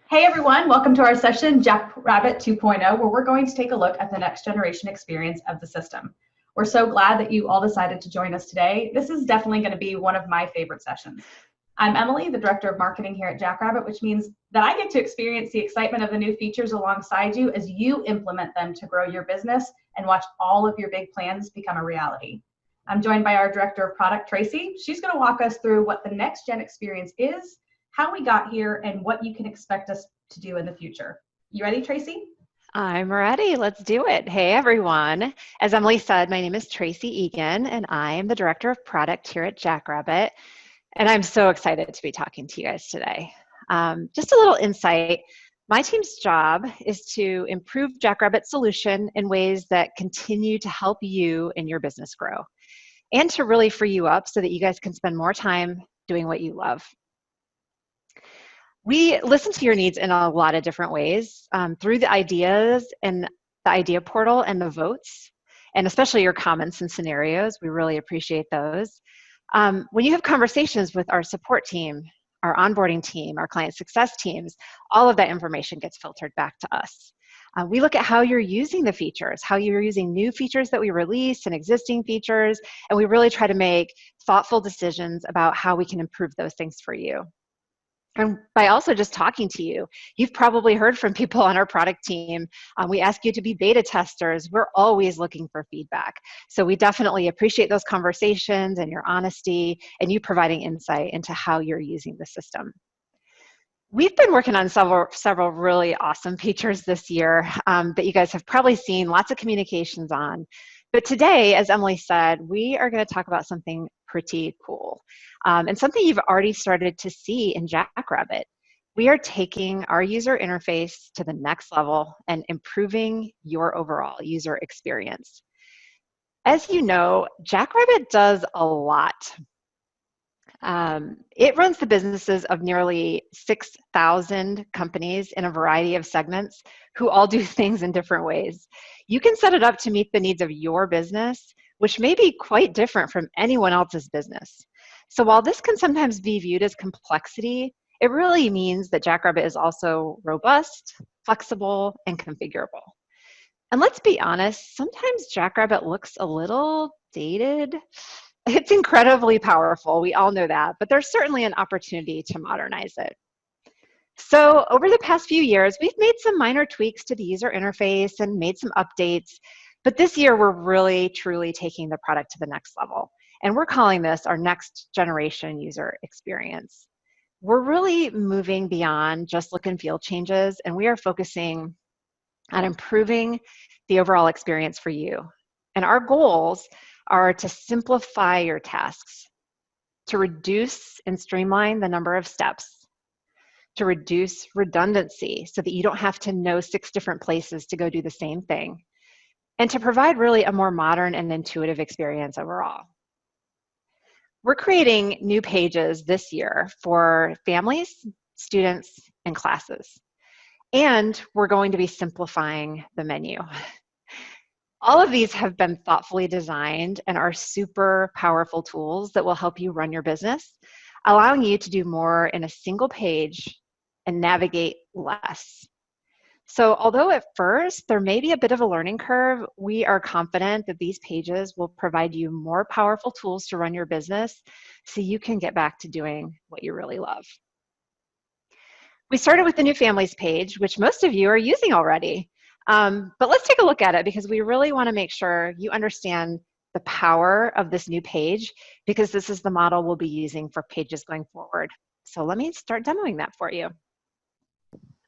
Hey everyone, welcome to our session, Jackrabbit 2.0, where we're going to take a look at the next generation experience of the system. We're so glad that you all decided to join us today. This is definitely going to be one of my favorite sessions. I'm Emily, the Director of Marketing here at Jackrabbit, which means that I get to experience the excitement of the new features alongside you as you implement them to grow your business and watch all of your big plans become a reality. I'm joined by our Director of Product, Tracy. She's going to walk us through what the next gen experience is, how we got here, and what you can expect us to do in the future. You ready, Tracy? I'm ready. Let's do it. Hey, everyone. As Emily said, my name is Tracy Egan, and I am the Director of Product here at Jackrabbit. And I'm so excited to be talking to you guys today. Just a little insight. My team's job is to improve Jackrabbit's solution in ways that continue to help you and your business grow, and to really free you up so that you guys can spend more time doing what you love. We listen to your needs in a lot of different ways through the ideas and the idea portal and the votes, and especially your comments and scenarios. We really appreciate those. When you have conversations with our support team, our onboarding team, our client success teams, all of that information gets filtered back to us. We look at how you're using the features, how you're using new features that we release and existing features, and we really try to make thoughtful decisions about how we can improve those things for you. And by also just talking to you, you've probably heard from people on our product team. We ask you to be beta testers. We're always looking for feedback. So we definitely appreciate those conversations and your honesty and you providing insight into how you're using the system. We've been working on several really awesome features this year that you guys have probably seen lots of communications on. But today, as Emily said, we are going to talk about something pretty cool and something you've already started to see in Jackrabbit. We are taking our user interface to the next level and improving your overall user experience. As you know, Jackrabbit does a lot. It runs the businesses of nearly 6,000 companies in a variety of segments who all do things in different ways. You can set it up to meet the needs of your business, which may be quite different from anyone else's business. So while this can sometimes be viewed as complexity, it really means that Jackrabbit is also robust, flexible, and configurable. And let's be honest, sometimes Jackrabbit looks a little dated. It's incredibly powerful, we all know that, but there's certainly an opportunity to modernize it. So over the past few years, we've made some minor tweaks to the user interface and made some updates, but this year we're really, truly taking the product to the next level. And we're calling this our next generation user experience. We're really moving beyond just look and feel changes, and we are focusing on improving the overall experience for you. And our goals are to simplify your tasks, to reduce and streamline the number of steps, to reduce redundancy so that you don't have to know 6 different places to go do the same thing, and to provide really a more modern and intuitive experience overall. We're creating new pages this year for families, students, and classes. And we're going to be simplifying the menu. All of these have been thoughtfully designed and are super powerful tools that will help you run your business, allowing you to do more in a single page and navigate less. So although at first there may be a bit of a learning curve, we are confident that these pages will provide you more powerful tools to run your business so you can get back to doing what you really love. We started with the new families page, which most of you are using already. But let's take a look at it because we really want to make sure you understand the power of this new page because this is the model we'll be using for pages going forward. So let me start demoing that for you.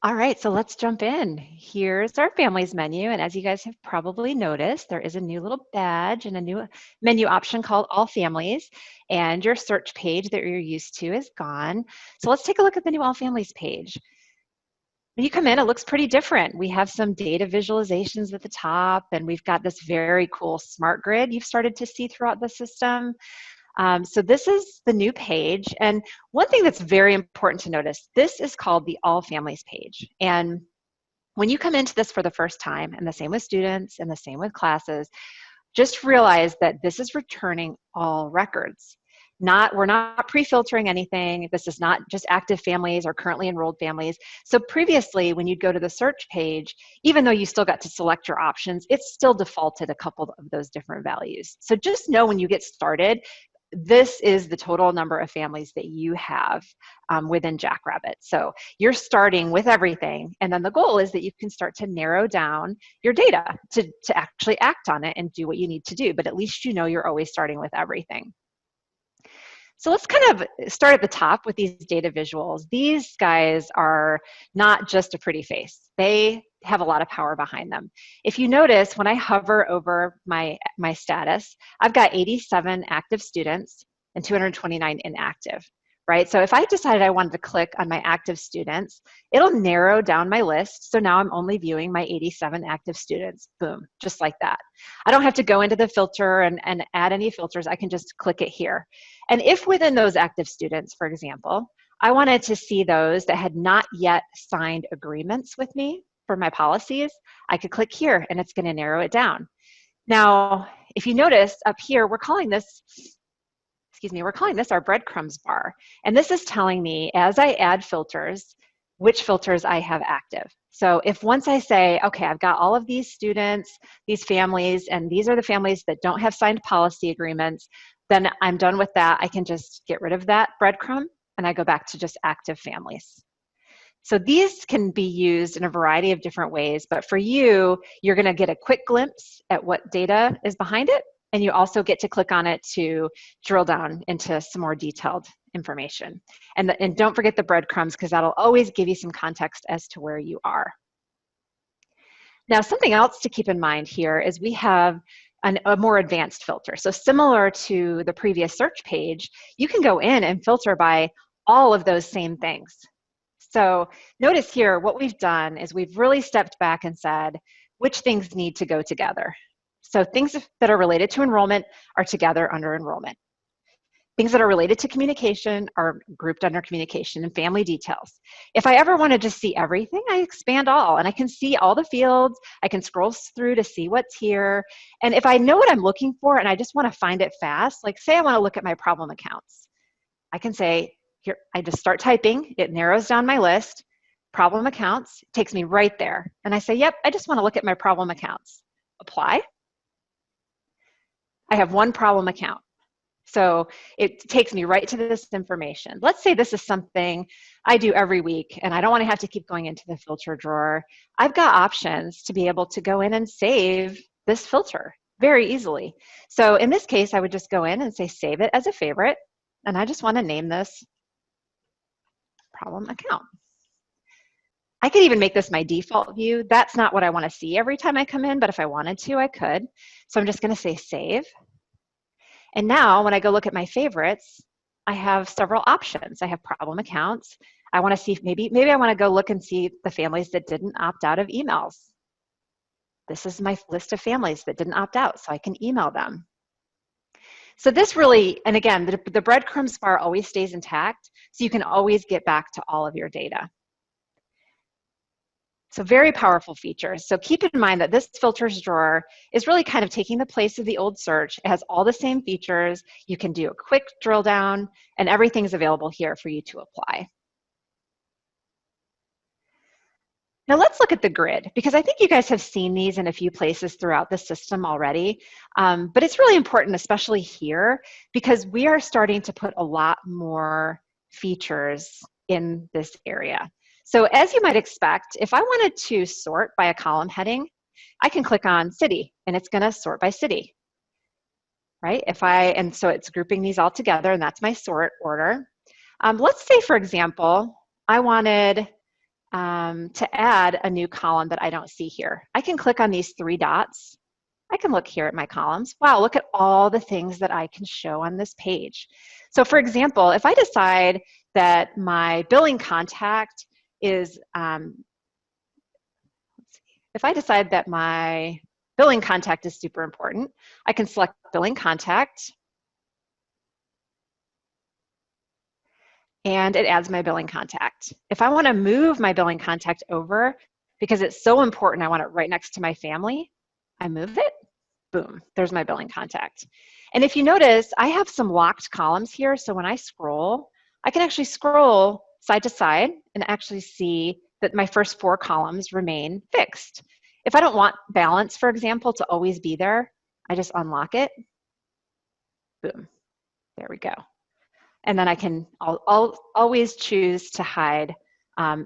All right, so let's jump in. Here's our families menu. And as you guys have probably noticed, there is a new little badge and a new menu option called All Families. And your search page that you're used to is gone. So let's take a look at the new All Families page. When you come in, it looks pretty different. We have some data visualizations at the top, and we've got this very cool smart grid you've started to see throughout the system. So this is the new page. And one thing that's very important to notice, this is called the All Families page. And when you come into this for the first time, and the same with students and the same with classes, just realize that this is returning all records. We're not pre-filtering anything. This is not just active families or currently enrolled families. So previously, when you'd go to the search page, even though you still got to select your options, it's still defaulted a couple of those different values. So just know when you get started, this is the total number of families that you have within Jackrabbit. So you're starting with everything, and then the goal is that you can start to narrow down your data to actually act on it and do what you need to do, but at least you know you're always starting with everything. So let's kind of start at the top with these data visuals. These guys are not just a pretty face. They have a lot of power behind them. If you notice, when I hover over my status, I've got 87 active students and 229 inactive, right? So if I decided I wanted to click on my active students, it'll narrow down my list. So now I'm only viewing my 87 active students. Boom, just like that. I don't have to go into the filter and add any filters. I can just click it here. And if within those active students, for example, I wanted to see those that had not yet signed agreements with me for my policies, I could click here and it's going to narrow it down. Now, if you notice up here, we're calling this our breadcrumbs bar. And this is telling me, as I add filters, which filters I have active. So if once I say, okay, I've got all of these students, these families, and these are the families that don't have signed policy agreements, then I'm done with that. I can just get rid of that breadcrumb and I go back to just active families. So these can be used in a variety of different ways, but for you, you're gonna get a quick glimpse at what data is behind it, and you also get to click on it to drill down into some more detailed information. And don't forget the breadcrumbs, because that'll always give you some context as to where you are. Now, something else to keep in mind here is we have a more advanced filter. So similar to the previous search page, you can go in and filter by all of those same things. So notice here, what we've done is we've really stepped back and said, which things need to go together? So things that are related to enrollment are together under enrollment. Things that are related to communication are grouped under communication, and family details. If I ever want to just see everything, I expand all, and I can see all the fields. I can scroll through to see what's here. And if I know what I'm looking for and I just want to find it fast, like say I want to look at my problem accounts, I can say, here, I just start typing, it narrows down my list, problem accounts, takes me right there. And I say, yep, I just want to look at my problem accounts. Apply. I have one problem account. So it takes me right to this information. Let's say this is something I do every week and I don't want to have to keep going into the filter drawer. I've got options to be able to go in and save this filter very easily. So in this case, I would just go in and say, save it as a favorite. And I just want to name this problem account. I could even make this my default view. That's not what I want to see every time I come in, but if I wanted to, I could. So I'm just going to say save. And now when I go look at my favorites, I have several options. I have problem accounts. I want to see, maybe I want to go look and see the families that didn't opt out of emails. This is my list of families that didn't opt out, so I can email them. So this really, and again, the breadcrumbs bar always stays intact, so you can always get back to all of your data. So very powerful features. So keep in mind that this filters drawer is really kind of taking the place of the old search. It has all the same features. You can do a quick drill down, and everything's available here for you to apply. Now let's look at the grid, because I think you guys have seen these in a few places throughout the system already, but it's really important, especially here, because we are starting to put a lot more features in this area. So as you might expect, if I wanted to sort by a column heading, I can click on city, and it's going to sort by city, right? And so it's grouping these all together, and that's my sort order. Let's say, for example, I wanted to add a new column that I don't see here. I can click on these three dots. I can look here at my columns. Wow, look at all the things that I can show on this page. So for example, if I decide that my billing contact is, if I decide that my billing contact is super important, I can select billing contact, and it adds my billing contact. If I want to move my billing contact over, because it's so important, I want it right next to my family, I move it, Boom, there's my billing contact. And if you notice, I have some locked columns here. So when I scroll, I can actually scroll side to side and actually see that my first 4 columns remain fixed. If I don't want balance, for example, to always be there, I just unlock it. Boom, there we go. And then I'll always choose to hide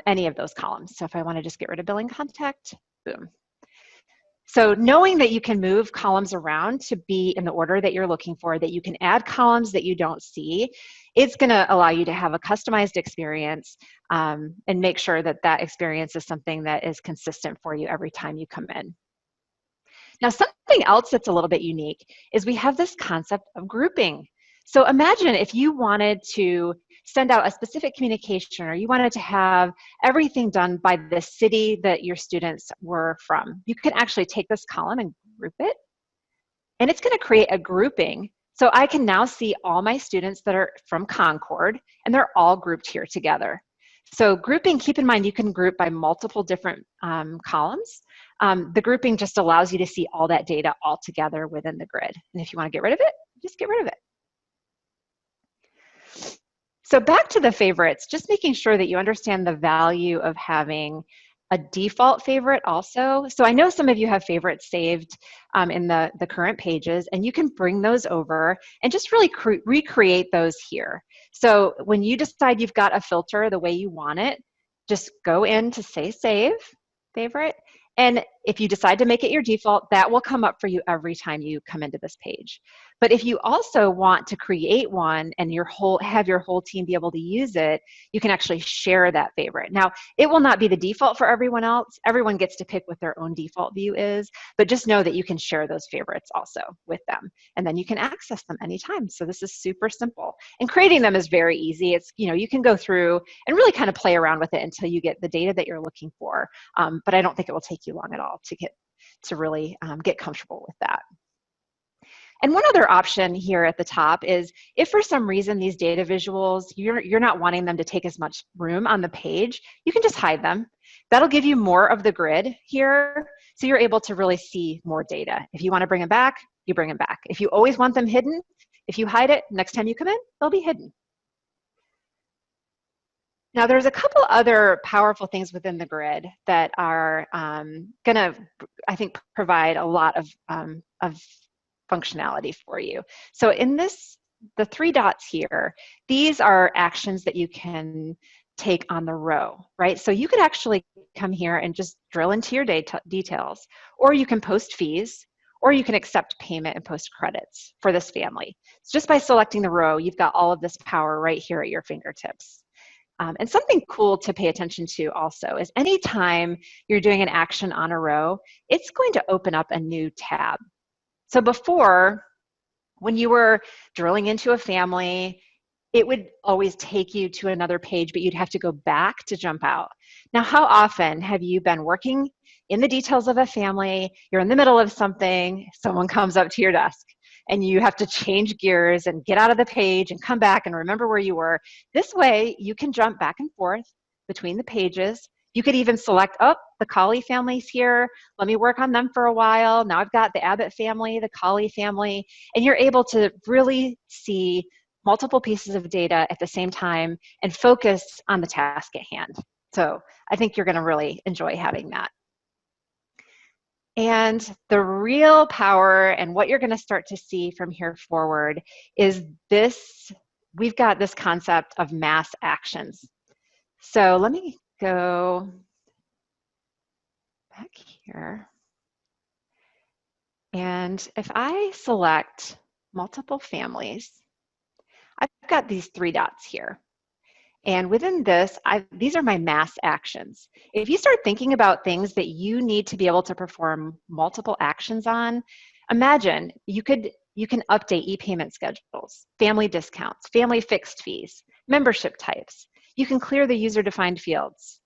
any of those columns. So if I want to just get rid of billing contact, boom. So knowing that you can move columns around to be in the order that you're looking for, that you can add columns that you don't see, it's going to allow you to have a customized experience and make sure that that experience is something that is consistent for you every time you come in. Now, something else that's a little bit unique is we have this concept of grouping. So imagine if you wanted to send out a specific communication, or you wanted to have everything done by the city that your students were from. You can actually take this column and group it, and it's going to create a grouping. So I can now see all my students that are from Concord, and they're all grouped here together. So grouping, keep in mind, you can group by multiple different columns. The grouping just allows you to see all that data all together within the grid. And if you want to get rid of it, just get rid of it. So back to the favorites, just making sure that you understand the value of having a default favorite also. So I know some of you have favorites saved in the current pages, and you can bring those over and just really recreate those here. So when you decide you've got a filter the way you want it, just go in to say save favorite. And if you decide to make it your default, that will come up for you every time you come into this page. But if you also want to create one and have your whole team be able to use it, you can actually share that favorite. Now, it will not be the default for everyone else. Everyone gets to pick what their own default view is, but just know that you can share those favorites also with them. And then you can access them anytime. So this is super simple. And creating them is very easy. It's, you can go through and really kind of play around with it until you get the data that you're looking for. But I don't think it will take you long at all to really get comfortable with that. And one other option here at the top is if for some reason these data visuals, you're not wanting them to take as much room on the page, you can just hide them. That'll give you more of the grid here, so you're able to really see more data. If you want to bring them back, you bring them back. If you always want them hidden, if you hide it, next time you come in, they'll be hidden. Now, there's a couple other powerful things within the grid that are going to, I think, provide a lot of functionality for you. So in the 3 dots here, these are actions that you can take on the row, right? So you could actually come here and just drill into your details, or you can post fees, or you can accept payment and post credits for this family. So just by selecting the row, you've got all of this power right here at your fingertips. And something cool to pay attention to also is anytime you're doing an action on a row, it's going to open up a new tab. So before, when you were drilling into a family, it would always take you to another page, but you'd have to go back to jump out. Now, how often have you been working in the details of a family, you're in the middle of something, someone comes up to your desk, and you have to change gears and get out of the page and come back and remember where you were? This way, you can jump back and forth between the pages. You could even select, oh, the Colley family's here. Let me work on them for a while. Now I've got the Abbott family, the Colley family, and you're able to really see multiple pieces of data at the same time and focus on the task at hand. So I think you're going to really enjoy having that. And the real power and what you're going to start to see from here forward is this. We've got this concept of mass actions. So let me go back here. And if I select multiple families, I've got these 3 dots here. And within this, these are my mass actions. If you start thinking about things that you need to be able to perform multiple actions on, imagine you can update e-payment schedules, family discounts, family fixed fees, membership types. You can clear the user-defined fields,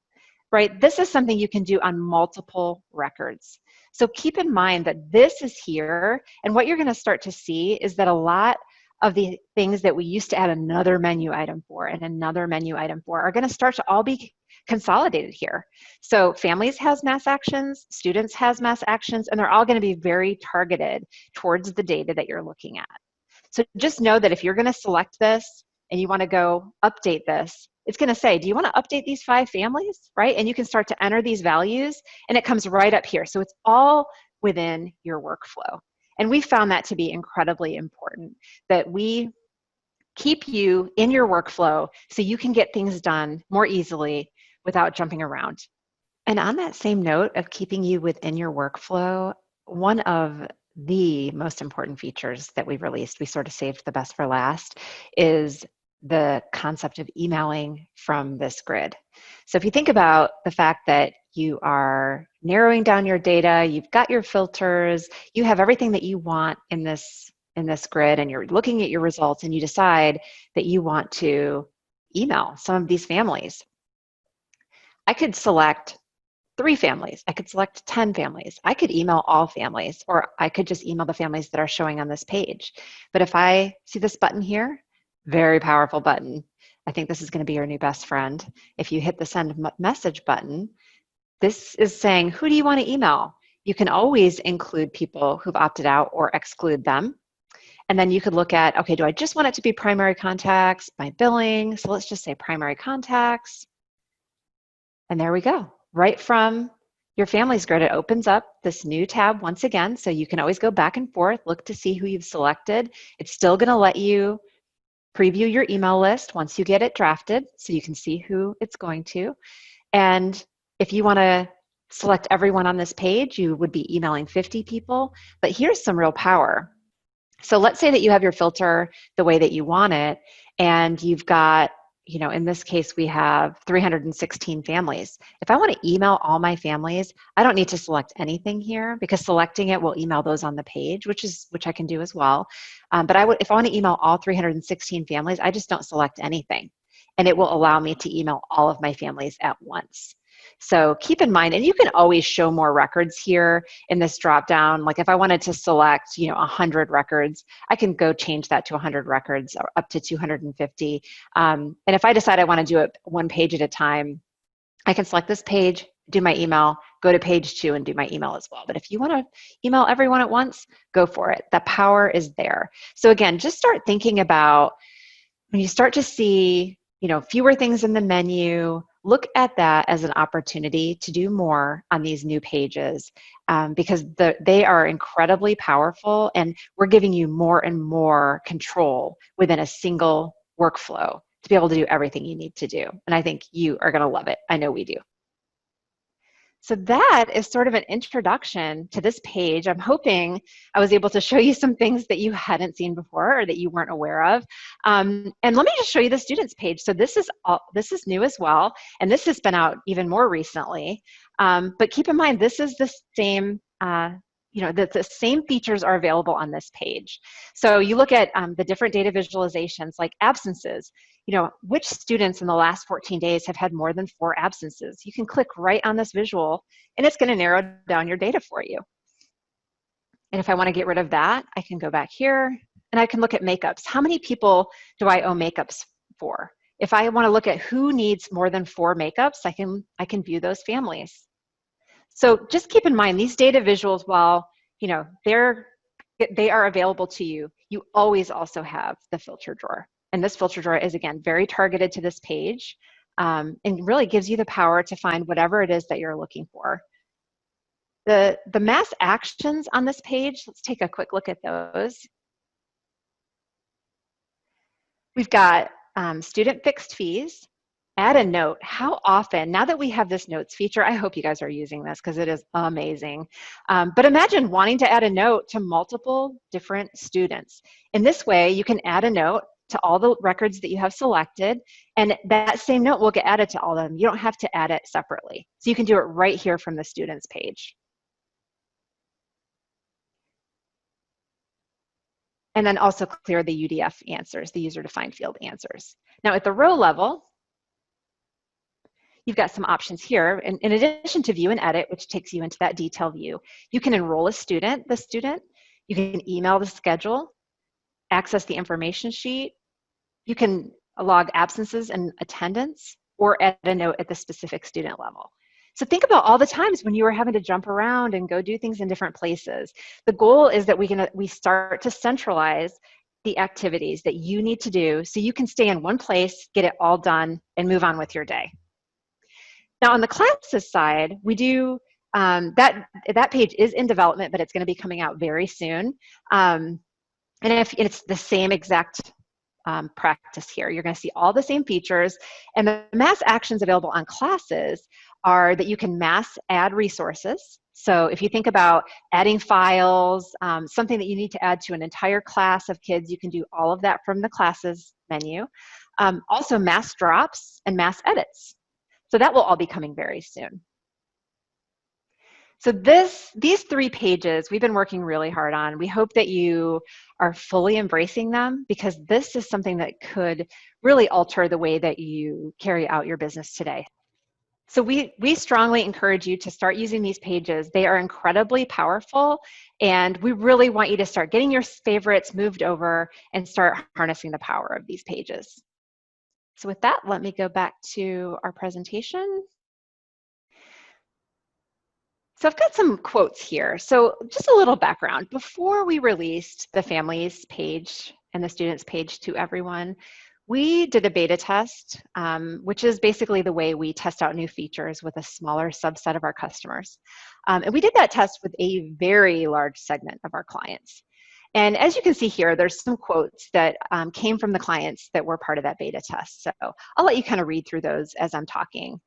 right? This is something you can do on multiple records. So keep in mind that this is here, and what you're going to start to see is that a lot of the things that we used to add another menu item for and another menu item for are going to start to all be consolidated here. So families has mass actions, students has mass actions, and they're all going to be very targeted towards the data that you're looking at. So just know that if you're going to select this and you want to go update this, it's going to say, do you want to update these 5 families, right? And you can start to enter these values and it comes right up here. So it's all within your workflow. And we found that to be incredibly important, that we keep you in your workflow so you can get things done more easily without jumping around. And on that same note of keeping you within your workflow, one of the most important features that we've released, we sort of saved the best for last, is the concept of emailing from this grid. So if you think about the fact that you are narrowing down your data, you've got your filters, you have everything that you want in this grid, and you're looking at your results and you decide that you want to email some of these families. I could select 3 families. I could select 10 families. I could email all families, or I could just email the families that are showing on this page. But if I see this button here, very powerful button. I think this is going to be your new best friend. If you hit the send message button, this is saying, who do you want to email? You can always include people who've opted out or exclude them. And then you could look at, okay, do I just want it to be primary contacts, my billing? So let's just say primary contacts. And there we go. Right from your families grid, it opens up this new tab once again. So you can always go back and forth, look to see who you've selected. It's still going to let you preview your email list once you get it drafted so you can see who it's going to. And if you want to select everyone on this page, you would be emailing 50 people. But here's some real power. So let's say that you have your filter the way that you want it, and you've got, you know, in this case, we have 316 families. If I want to email all my families, I don't need to select anything here, because selecting it will email those on the page, which I can do as well. But if I want to email all 316 families, I just don't select anything, and it will allow me to email all of my families at once. So keep in mind, and you can always show more records here in this drop down. Like if I wanted to select, 100 records, I can go change that to 100 records or up to 250. And if I decide I want to do it one page at a time, I can select this page, do my email, go to page 2 and do my email as well. But if you want to email everyone at once, go for it. The power is there. So again, just start thinking about when you start to see, fewer things in the menu, look at that as an opportunity to do more on these new pages, because they are incredibly powerful, and we're giving you more and more control within a single workflow to be able to do everything you need to do. And I think you are going to love it. I know we do. So that is sort of an introduction to this page. I'm hoping I was able to show you some things that you hadn't seen before or that you weren't aware of. And let me just show you the students page. So this is new as well, and this has been out even more recently. But keep in mind, this is the same. The same features are available on this page. So you look at the different data visualizations, like absences. Which students in the last 14 days have had more than 4 absences? You can click right on this visual, and it's going to narrow down your data for you. And if I want to get rid of that, I can go back here, and I can look at makeups. How many people do I owe makeups for? If I want to look at who needs more than 4 makeups, I can view those families. So just keep in mind, these data visuals, while they are available to you, you always also have the filter drawer. And this filter drawer is, again, very targeted to this page, and really gives you the power to find whatever it is that you're looking for. The mass actions on this page, let's take a quick look at those. We've got student fixed fees. Add a note. How often, now that we have this notes feature, I hope you guys are using this because it is amazing. But imagine wanting to add a note to multiple different students. In this way, you can add a note to all the records that you have selected, and that same note will get added to all of them. You don't have to add it separately. So you can do it right here from the students page. And then also clear the UDF answers, the user-defined field answers. Now at the row level, you've got some options here. And in addition to view and edit, which takes you into that detail view, you can enroll a student, you can email the schedule, access the information sheet, you can log absences and attendance, or add a note at the specific student level. So think about all the times when you were having to jump around and go do things in different places. The goal is that we start to centralize the activities that you need to do so you can stay in one place, get it all done, and move on with your day. Now on the classes side, we do, that page is in development, but it's going to be coming out very soon. And if it's the same exact practice here, you're going to see all the same features, and the mass actions available on classes are that you can mass add resources. So if you think about adding files, something that you need to add to an entire class of kids, you can do all of that from the classes menu. Also mass drops and mass edits. So that will all be coming very soon. So these 3 pages we've been working really hard on. We hope that you are fully embracing them, because this is something that could really alter the way that you carry out your business today. So we strongly encourage you to start using these pages. They are incredibly powerful, and we really want you to start getting your favorites moved over and start harnessing the power of these pages. So with that, let me go back to our presentation. So I've got some quotes here. So just a little background. Before we released the families page and the students page to everyone, we did a beta test, which is basically the way we test out new features with a smaller subset of our customers. And we did that test with a very large segment of our clients. And as you can see here, there's some quotes that came from the clients that were part of that beta test. So I'll let you kind of read through those as I'm talking.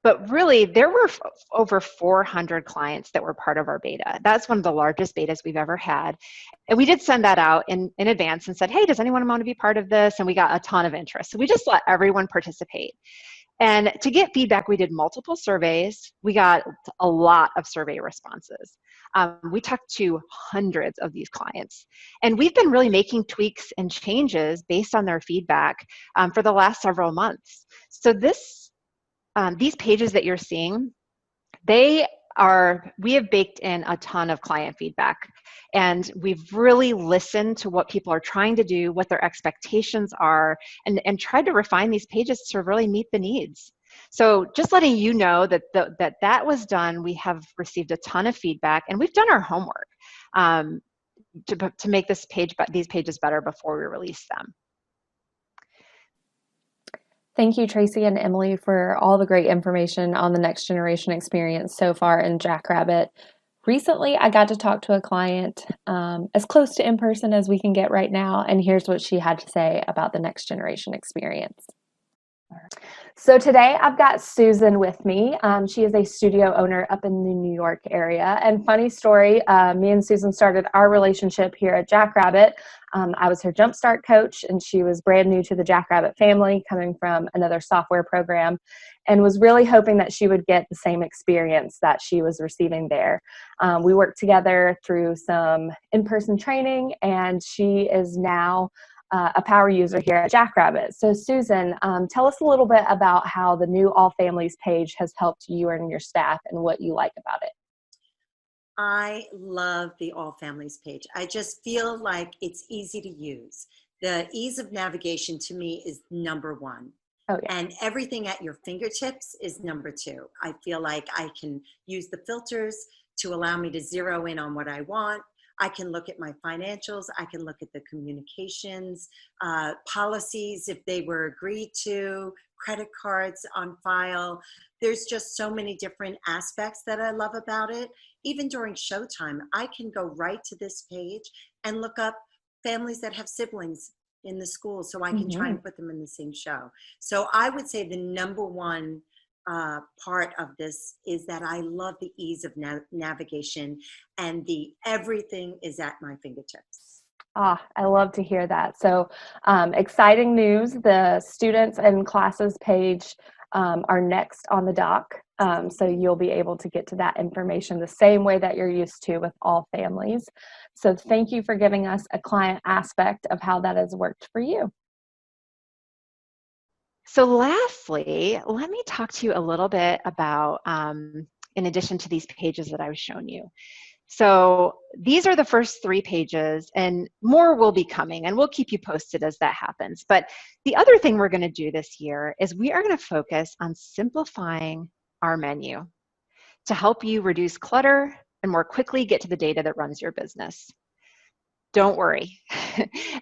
But really, there were over 400 clients that were part of our beta. That's one of the largest betas we've ever had. And we did send that out in advance and said, hey, does anyone want to be part of this? And we got a ton of interest. So we just let everyone participate. And to get feedback, we did multiple surveys. We got a lot of survey responses. We talked to hundreds of these clients. And we've been really making tweaks and changes based on their feedback for the last several months. So these pages that you're seeing, we have baked in a ton of client feedback, and we've really listened to what people are trying to do, what their expectations are, and tried to refine these pages to really meet the needs. So just letting you know that that was done. We have received a ton of feedback, and we've done our homework to make these pages better before we release them. Thank you, Tracy and Emily, for all the great information on the next generation experience so far in Jackrabbit. Recently, I got to talk to a client as close to in person as we can get right now, and here's what she had to say about the next generation experience. So today I've got Susan with me. She is a studio owner up in the New York area. And funny story, me and Susan started our relationship here at Jackrabbit. I was her Jumpstart coach, and she was brand new to the Jackrabbit family, coming from another software program, and was really hoping that she would get the same experience that she was receiving there. We worked together through some in-person training, and she is now a power user here at Jackrabbit. So Susan, tell us a little bit about how the new All Families page has helped you and your staff and what you like about it. I love the All Families page. I just feel like it's easy to use. The ease of navigation to me is number one. Oh, yeah. And everything at your fingertips is number two. I feel like I can use the filters to allow me to zero in on what I want. I can look at my financials. I can look at the communications, policies if they were agreed to, credit cards on file. There's just so many different aspects that I love about it. Even during showtime, I can go right to this page and look up families that have siblings in the school so I can try and put them in the same show. So I would say the number one part of this is that I love the ease of navigation, and everything is at my fingertips. Ah, I love to hear that. So exciting news. The students and classes page are next on the dock. So you'll be able to get to that information the same way that you're used to with All Families. So thank you for giving us a client aspect of how that has worked for you. So lastly, let me talk to you a little bit about, in addition to these pages that I was showing you, So these are the first 3 pages, and more will be coming, and we'll keep you posted as that happens. But the other thing we're going to do this year is we are going to focus on simplifying our menu to help you reduce clutter and more quickly get to the data that runs your business. Don't worry,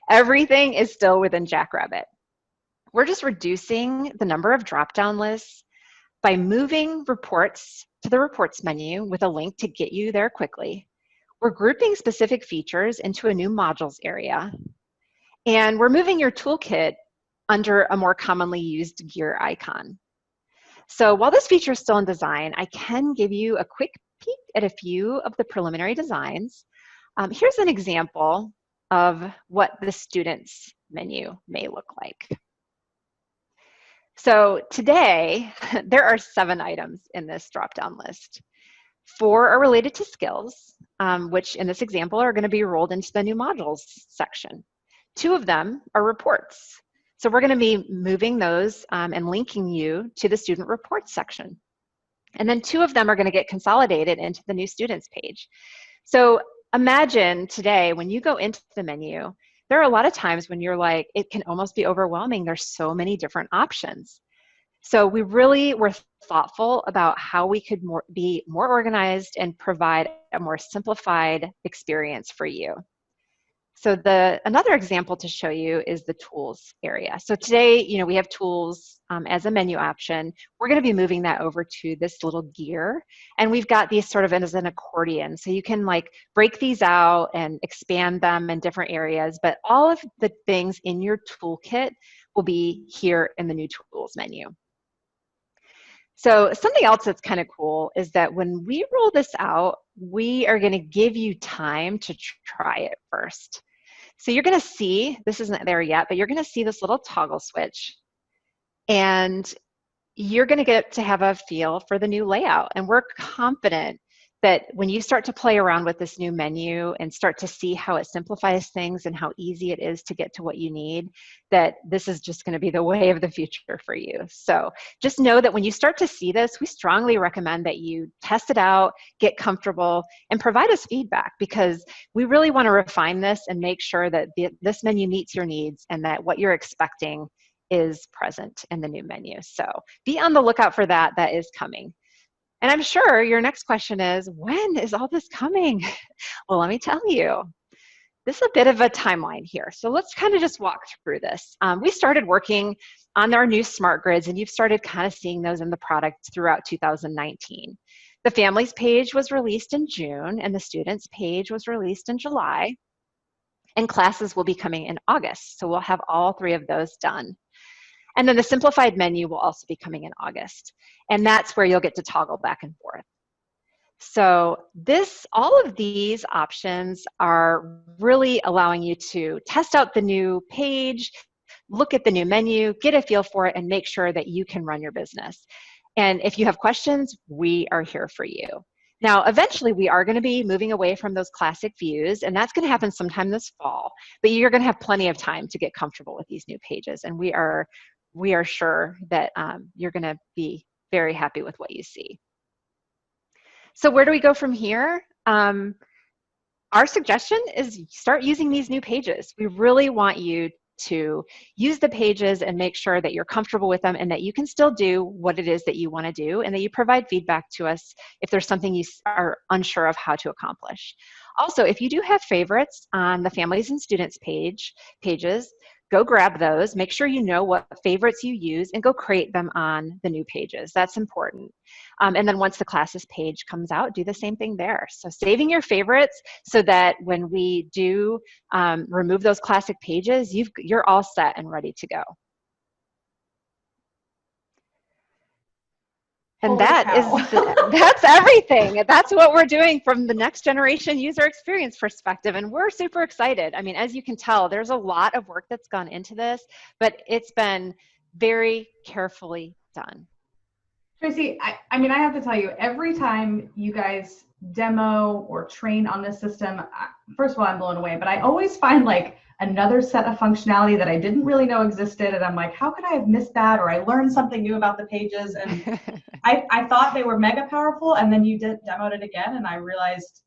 everything is still within Jackrabbit. We're just reducing the number of drop-down lists by moving reports to the reports menu with a link to get you there quickly. We're grouping specific features into a new modules area. And we're moving your toolkit under a more commonly used gear icon. So while this feature is still in design, I can give you a quick peek at a few of the preliminary designs. Here's an example of what the students menu may look like. So today, there are 7 items in this drop-down list. 4 are related to skills, which in this example are going to be rolled into the new modules section. 2 of them are reports. So we're going to be moving those and linking you to the student reports section. And then 2 of them are going to get consolidated into the new students page. So imagine today when you go into the menu, there are a lot of times when you're like, it can almost be overwhelming. There's so many different options. So we really were thoughtful about how we could be more organized and provide a more simplified experience for you. So another example to show you is the tools area. So today, we have tools as a menu option. We're going to be moving that over to this little gear, and we've got these sort of as an accordion. So you can break these out and expand them in different areas, but all of the things in your toolkit will be here in the new tools menu. So something else that's kind of cool is that when we roll this out, we are going to give you time to try it first. So you're going to see, this isn't there yet, but you're going to see this little toggle switch, and you're going to get to have a feel for the new layout. And we're confident that when you start to play around with this new menu and start to see how it simplifies things and how easy it is to get to what you need, that this is just going to be the way of the future for you. So just know that when you start to see this, we strongly recommend that you test it out, get comfortable, and provide us feedback, because we really want to refine this and make sure that this menu meets your needs and that what you're expecting is present in the new menu. So be on the lookout for that. That is coming. And I'm sure your next question is, when is all this coming? Well, let me tell you. This is a bit of a timeline here. So let's kind of just walk through this. We started working on our new smart grids, and you've started kind of seeing those in the product throughout 2019. The families page was released in June, and the students page was released in July. And classes will be coming in August. So we'll have all 3 of those done. And then the simplified menu will also be coming in August. And that's where you'll get to toggle back and forth. So all of these options are really allowing you to test out the new page, look at the new menu, get a feel for it, and make sure that you can run your business. And if you have questions, we are here for you. Now, eventually, we are going to be moving away from those classic views, and that's going to happen sometime this fall. But you're going to have plenty of time to get comfortable with these new pages, and we are sure that you're going to be very happy with what you see. So where do we go from here? Our suggestion is start using these new pages. We really want you to use the pages and make sure that you're comfortable with them and that you can still do what it is that you want to do, and that you provide feedback to us if there's something you are unsure of how to accomplish. Also, if you do have favorites on the families and students pages, go grab those, make sure you know what favorites you use, and go create them on the new pages. That's important. And then once the classes page comes out, do the same thing there. So saving your favorites so that when we do remove those classic pages, you're all set and ready to go. And that's everything. That's what we're doing from the next generation user experience perspective. And we're super excited. I mean, as you can tell, there's a lot of work that's gone into this, but it's been very carefully done. Tracy, I mean, I have to tell you, every time you guys demo or train on this system, first of all, I'm blown away, but I always find another set of functionality that I didn't really know existed. And I'm like, how could I have missed that? Or I learned something new about the pages. And I thought they were mega powerful. And then you demoed it again. And I realized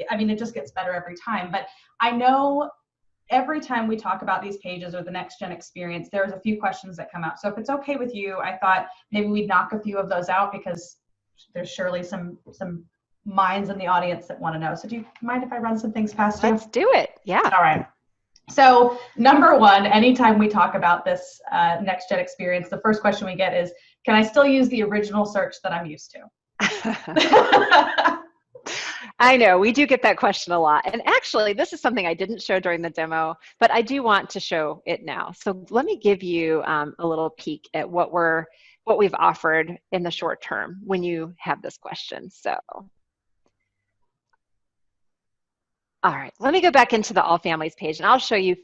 I mean, it just gets better every time. But I know every time we talk about these pages or the next gen experience, there's a few questions that come up. So if it's okay with you, I thought maybe we'd knock a few of those out, because there's surely some minds in the audience that want to know. So do you mind if I run some things past you? Let's do it. Yeah. All right. So number one, anytime we talk about this next gen experience, the first question we get is, can I still use the original search that I'm used to? I know, we do get that question a lot. And actually, this is something I didn't show during the demo, but I do want to show it now. So let me give you a little peek at what we've offered in the short term when you have this question. So, all right, let me go back into the All Families page, and I'll show you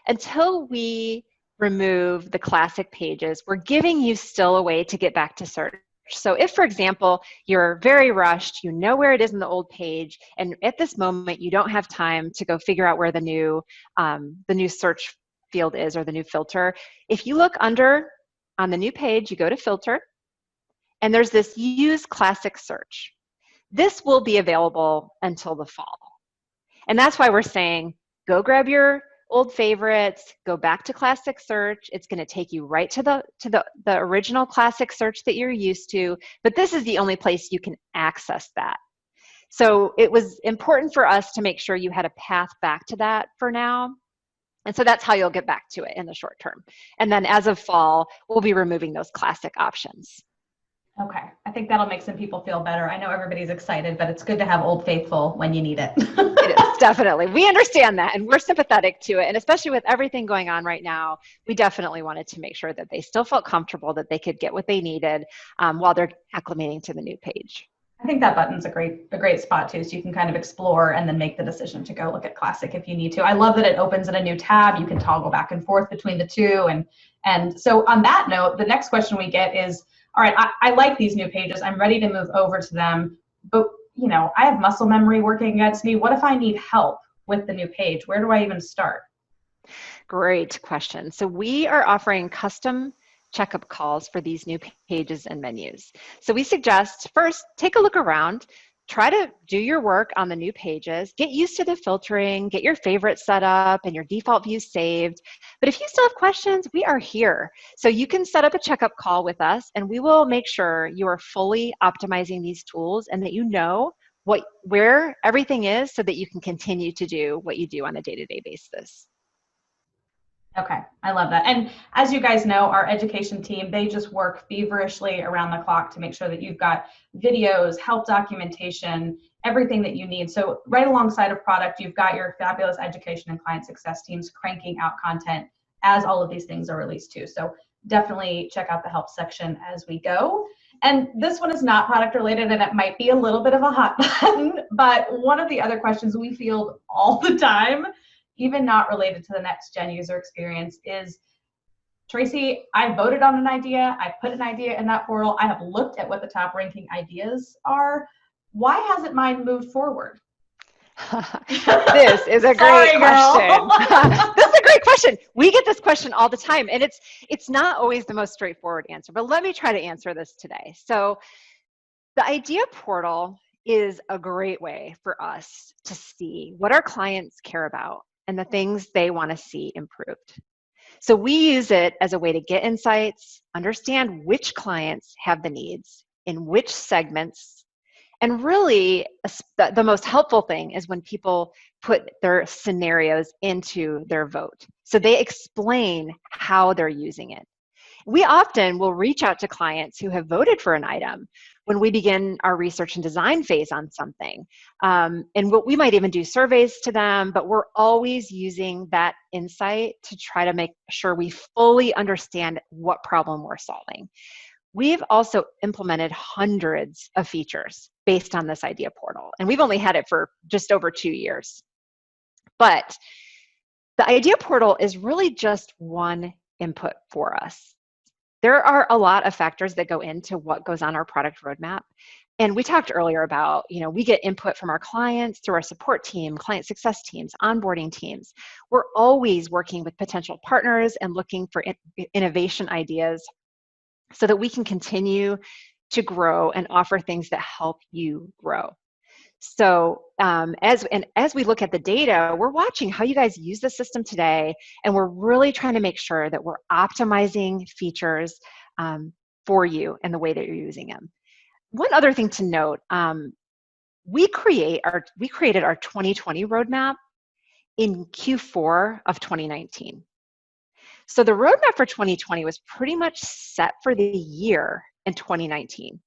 until we remove the classic pages, we're giving you still a way to get back to search. So if, for example, you're very rushed, you know where it is in the old page, and at this moment you don't have time to go figure out where the new search field is, or the new filter, if you look on the new page, you go to filter, and there's this use classic search. This will be available until the fall. And that's why we're saying, go grab your old favorites, go back to classic search. It's going to take you right to the original classic search that you're used to, but this is the only place you can access that. So it was important for us to make sure you had a path back to that for now. And so that's how you'll get back to it in the short term. And then as of fall, we'll be removing those classic options. Okay, I think that'll make some people feel better. I know everybody's excited, but it's good to have Old Faithful when you need it. It is, definitely. We understand that, and we're sympathetic to it. And especially with everything going on right now, we definitely wanted to make sure that they still felt comfortable, that they could get what they needed while they're acclimating to the new page. I think that button's a great spot too, so you can kind of explore and then make the decision to go look at classic if you need to. I love that it opens in a new tab. You can toggle back and forth between the two. And so on that note, the next question we get is, all right, I like these new pages. I'm ready to move over to them, but I have muscle memory working against me. What if I need help with the new page? Where do I even start? Great question. So we are offering custom checkup calls for these new pages and menus. So we suggest first, take a look around, try to do your work on the new pages, get used to the filtering, get your favorites set up and your default views saved. But if you still have questions, we are here. So you can set up a checkup call with us, and we will make sure you are fully optimizing these tools and that you know where everything is, so that you can continue to do what you do on a day-to-day basis. Okay, I love that. And as you guys know, our education team, they just work feverishly around the clock to make sure that you've got videos, help documentation, everything that you need. So right alongside of product, you've got your fabulous education and client success teams cranking out content as all of these things are released too. So definitely check out the help section as we go. And this one is not product related, and it might be a little bit of a hot button, but one of the other questions we field all the time, even not related to the next gen user experience, is, Tracy, I voted on an idea, I put an idea in that portal, I have looked at what the top ranking ideas are. Why hasn't mine moved forward? This is a great question. This is a great question. We get this question all the time, and it's not always the most straightforward answer, but let me try to answer this today. So the idea portal is a great way for us to see what our clients care about and the things they want to see improved. So we use it as a way to get insights, understand which clients have the needs, in which segments. And really, the most helpful thing is when people put their scenarios into their vote. So they explain how they're using it. We often will reach out to clients who have voted for an item when we begin our research and design phase on something. And we might even do surveys to them, but we're always using that insight to try to make sure we fully understand what problem we're solving. We've also implemented hundreds of features based on this idea portal, and we've only had it for just over 2 years. But the idea portal is really just one input for us. There are a lot of factors that go into what goes on our product roadmap. And we talked earlier about, we get input from our clients through our support team, client success teams, onboarding teams. We're always working with potential partners and looking for innovation ideas so that we can continue to grow and offer things that help you grow. So as we look at the data, we're watching how you guys use the system today, and we're really trying to make sure that we're optimizing features for you and the way that you're using them. One other thing to note, we created our 2020 roadmap in Q4 of 2019. So the roadmap for 2020 was pretty much set for the year in 2019.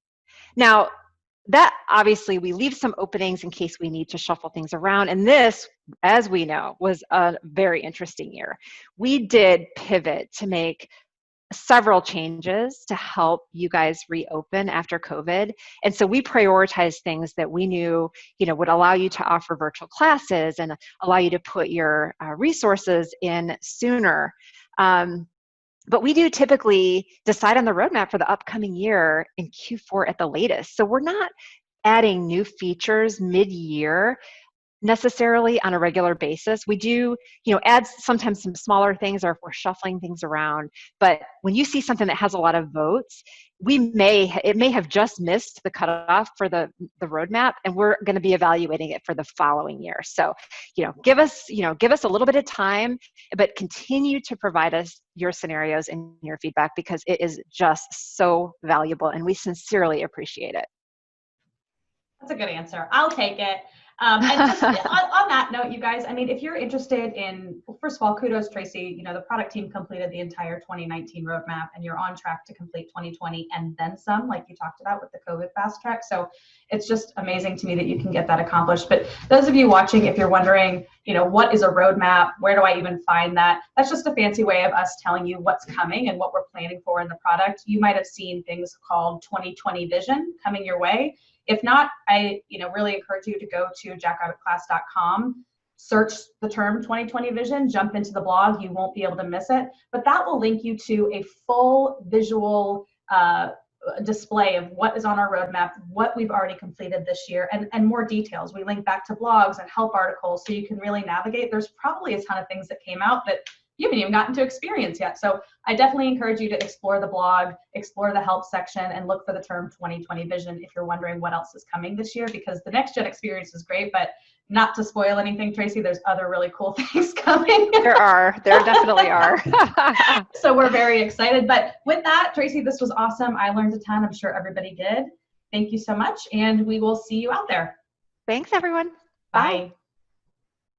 Now, that obviously we leave some openings in case we need to shuffle things around. And this, as we know, was a very interesting year. We did pivot to make several changes to help you guys reopen after COVID. And so we prioritized things that we knew, would allow you to offer virtual classes and allow you to put your resources in sooner. But we do typically decide on the roadmap for the upcoming year in Q4 at the latest. So we're not adding new features mid-year necessarily on a regular basis. We do, add sometimes some smaller things, or if we're shuffling things around. But when you see something that has a lot of votes, it may have just missed the cutoff for the roadmap, and we're going to be evaluating it for the following year. So, give us a little bit of time, but continue to provide us your scenarios and your feedback, because it is just so valuable, and we sincerely appreciate it. That's a good answer. I'll take it. And just on that note, you guys, if you're interested in, well, first of all, kudos, Tracy. The product team completed the entire 2019 roadmap, and you're on track to complete 2020 and then some, like you talked about with the COVID fast track. So it's just amazing to me that you can get that accomplished. But those of you watching, if you're wondering, what is a roadmap? Where do I even find that? That's just a fancy way of us telling you what's coming and what we're planning for in the product. You might have seen things called 2020 Vision coming your way. If not, I really encourage you to go to jackrabbitclass.com, search the term 2020 Vision, jump into the blog. You won't be able to miss it, but that will link you to a full visual display of what is on our roadmap, what we've already completed this year, and more details. We link back to blogs and help articles so you can really navigate. There's probably a ton of things that came out that you haven't even gotten to experience yet. So I definitely encourage you to explore the blog, explore the help section, and look for the term 2020 Vision if you're wondering what else is coming this year, because the next gen experience is great, but not to spoil anything, Tracy, there's other really cool things coming. There definitely are. So we're very excited. But with that, Tracy, this was awesome. I learned a ton. I'm sure everybody did. Thank you so much. And we will see you out there. Thanks, everyone. Bye.